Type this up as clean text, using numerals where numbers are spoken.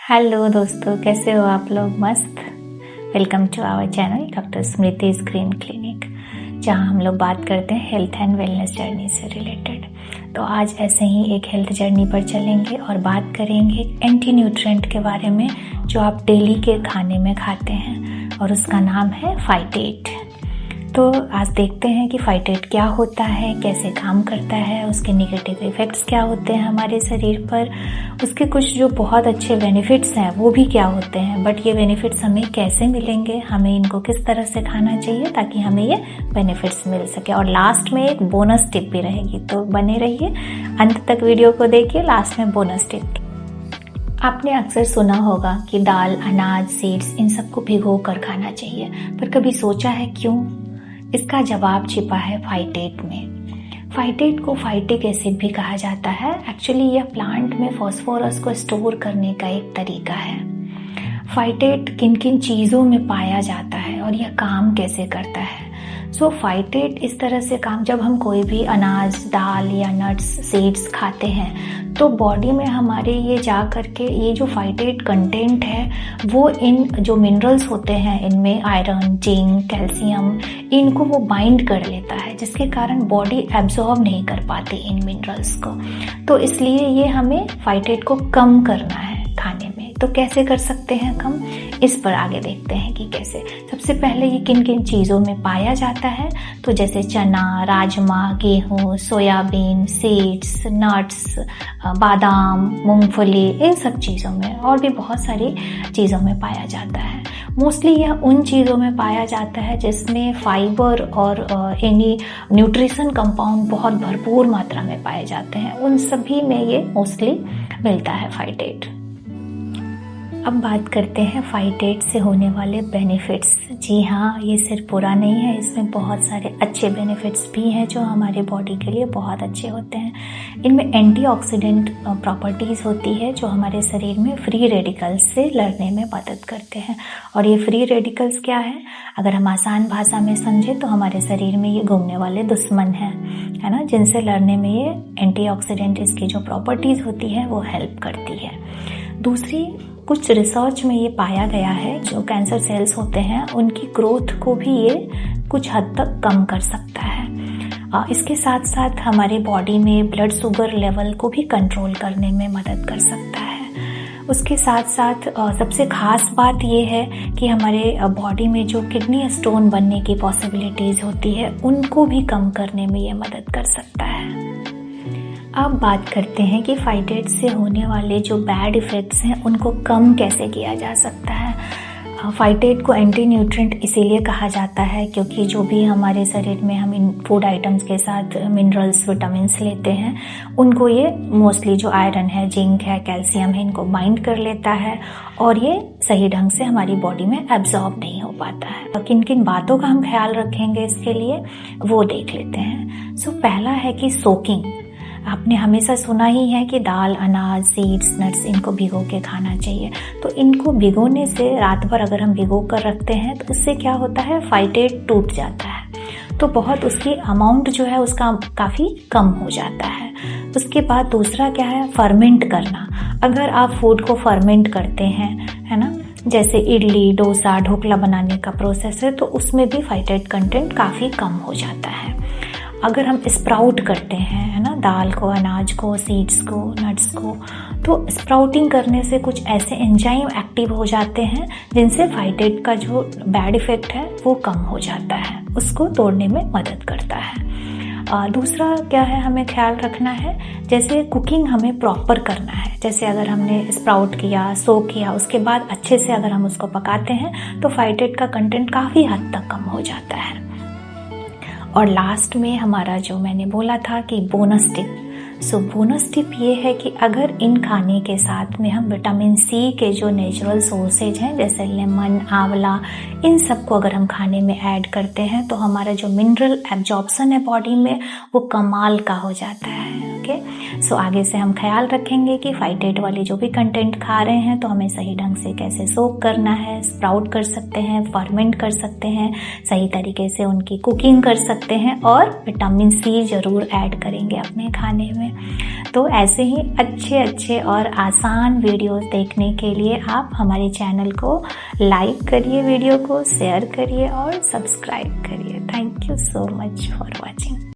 Hello दोस्तों, कैसे हो आप लोग? मस्त। Welcome to our channel doctor Smriti's green clinic, जहां हम लोग बात करते हैं हेल्थ एंड वेलनेस जर्नी से रिलेटेड। तो आज ऐसे ही एक हेल्थ जर्नी पर चलेंगे और बात करेंगे एंटी न्यूट्रिएंट के बारे में जो आप डेली के खाने में खाते हैं, और उसका नाम है फाइटेट। तो आज देखते हैं कि फाइटेट क्या होता है, कैसे काम करता है, उसके नेगेटिव इफ़ेक्ट्स क्या होते हैं हमारे शरीर पर, उसके कुछ जो बहुत अच्छे बेनिफिट्स हैं वो भी क्या होते हैं, बट ये बेनिफिट्स हमें कैसे मिलेंगे, हमें इनको किस तरह से खाना चाहिए ताकि हमें ये बेनिफिट्स मिल सके। और लास्ट में एक बोनस टिप भी रहेगी, तो बने रहिए, अंत तक वीडियो को देखिए, लास्ट में बोनस टिप। आपने अक्सर सुना होगा कि दाल, अनाज, सीड्स इन सबको भिगो कर खाना चाहिए, पर कभी सोचा है क्यों? इसका जवाब छिपा है फाइटेट में। फाइटेट को फाइटिक एसिड भी कहा जाता है। एक्चुअली यह प्लांट में फास्फोरस को स्टोर करने का एक तरीका है। फाइटेट किन किन चीज़ों में पाया जाता है और यह काम कैसे करता है? फाइटेट इस तरह से काम, जब हम कोई भी अनाज, दाल या नट्स, सीड्स खाते हैं तो बॉडी में हमारे ये जा करके ये जो फाइटेट कंटेंट है वो इन जो मिनरल्स होते हैं इनमें आयरन, जिंक, कैल्शियम, इनको वो बाइंड कर लेता है, जिसके कारण बॉडी एब्जॉर्ब नहीं कर पाती इन मिनरल्स को। तो इसलिए ये हमें फाइटेट को कम करना है खाने में। तो कैसे कर सकते हैं कम, इस पर आगे देखते हैं कि कैसे। सबसे पहले ये किन किन चीज़ों में पाया जाता है, तो जैसे चना, राजमा, गेहूँ, सोयाबीन, सीड्स, नट्स, बादाम, मूंगफली, इन सब चीज़ों में, और भी बहुत सारी चीज़ों में पाया जाता है। मोस्टली यह उन चीज़ों में पाया जाता है जिसमें फाइबर और एनी न्यूट्रिशन कंपाउंड बहुत भरपूर मात्रा में पाए जाते हैं, उन सभी में ये मोस्टली मिलता है फाइटेट। अब बात करते हैं फाइटेट से होने वाले बेनिफिट्स। जी हाँ, ये सिर्फ बुरा नहीं है, इसमें बहुत सारे अच्छे बेनिफिट्स भी हैं जो हमारे बॉडी के लिए बहुत अच्छे होते हैं। इनमें एंटीऑक्सीडेंट प्रॉपर्टीज़ होती है जो हमारे शरीर में फ्री रेडिकल्स से लड़ने में मदद करते हैं। और ये फ्री रेडिकल्स क्या है, अगर हम आसान भाषा में समझें तो हमारे शरीर में ये घूमने वाले दुश्मन हैं, है ना, जिनसे लड़ने में ये एंटीऑक्सीडेंट, इसकी जो प्रॉपर्टीज़ होती है वो हेल्प करती है। दूसरी, कुछ रिसर्च में ये पाया गया है जो कैंसर सेल्स होते हैं उनकी ग्रोथ को भी ये कुछ हद तक कम कर सकता है। इसके साथ साथ हमारे बॉडी में ब्लड शुगर लेवल को भी कंट्रोल करने में मदद कर सकता है। उसके साथ साथ सबसे खास बात ये है कि हमारे बॉडी में जो किडनी स्टोन बनने की पॉसिबिलिटीज़ होती है उनको भी कम करने में ये मदद कर सकता है। अब बात करते हैं कि फाइटेट से होने वाले जो बैड इफ़ेक्ट्स हैं उनको कम कैसे किया जा सकता है। फाइटेट को एंटी न्यूट्रिएंट इसीलिए कहा जाता है क्योंकि जो भी हमारे शरीर में हम इन फूड आइटम्स के साथ मिनरल्स, विटामिन्स लेते हैं, उनको ये मोस्टली जो आयरन है, जिंक है, कैल्शियम है, इनको बाइंड कर लेता है और ये सही ढंग से हमारी बॉडी में एब्जॉर्ब नहीं हो पाता है। और किन किन बातों का हम ख्याल रखेंगे इसके लिए वो देख लेते हैं। पहला है कि सोकिंग। आपने हमेशा सुना ही है कि दाल, अनाज, सीड्स, नट्स इनको भिगो के खाना चाहिए। तो इनको भिगोने से, रात भर अगर हम भिगो कर रखते हैं तो उससे क्या होता है, फाइटेट टूट जाता है, तो बहुत उसकी अमाउंट जो है उसका काफ़ी कम हो जाता है। उसके बाद दूसरा क्या है, फर्मेंट करना। अगर आप फूड को फर्मेंट करते हैं, है ना, जैसे इडली, डोसा, ढोकला बनाने का प्रोसेस है, तो उसमें भी फाइटेट कंटेंट काफ़ी कम हो जाता है। अगर हम स्प्राउट करते हैं, है ना, दाल को, अनाज को, सीड्स को, नट्स को, तो स्प्राउटिंग करने से कुछ ऐसे एंजाइम एक्टिव हो जाते हैं जिनसे फाइटेट का जो बैड इफेक्ट है वो कम हो जाता है, उसको तोड़ने में मदद करता है। दूसरा क्या है, हमें ख्याल रखना है, जैसे कुकिंग हमें प्रॉपर करना है। जैसे अगर हमने स्प्राउट किया, सोक किया, उसके बाद अच्छे से अगर हम उसको पकाते हैं तो फाइटेट का कंटेंट काफ़ी हद तक कम हो जाता है। और लास्ट में हमारा जो मैंने बोला था कि बोनस टिप, बोनस टिप ये है कि अगर इन खाने के साथ में हम विटामिन सी के जो नेचुरल सोर्सेज हैं जैसे लेमन, आंवला, इन सब को अगर हम खाने में ऐड करते हैं तो हमारा जो मिनरल एब्जॉर्प्शन है बॉडी में वो कमाल का हो जाता है। ओके, सो आगे से हम ख्याल रखेंगे कि फाइटेट वाले जो भी कंटेंट खा रहे हैं तो हमें सही ढंग से कैसे सोक करना है, स्प्राउट कर सकते हैं, फर्मेंट कर सकते हैं, सही तरीके से उनकी कुकिंग कर सकते हैं और विटामिन सी ज़रूर ऐड करेंगे अपने खाने में। तो ऐसे ही अच्छे और आसान वीडियोस देखने के लिए आप हमारे चैनल को लाइक करिए, वीडियो को शेयर करिए और सब्सक्राइब करिए। Thank you so much for watching.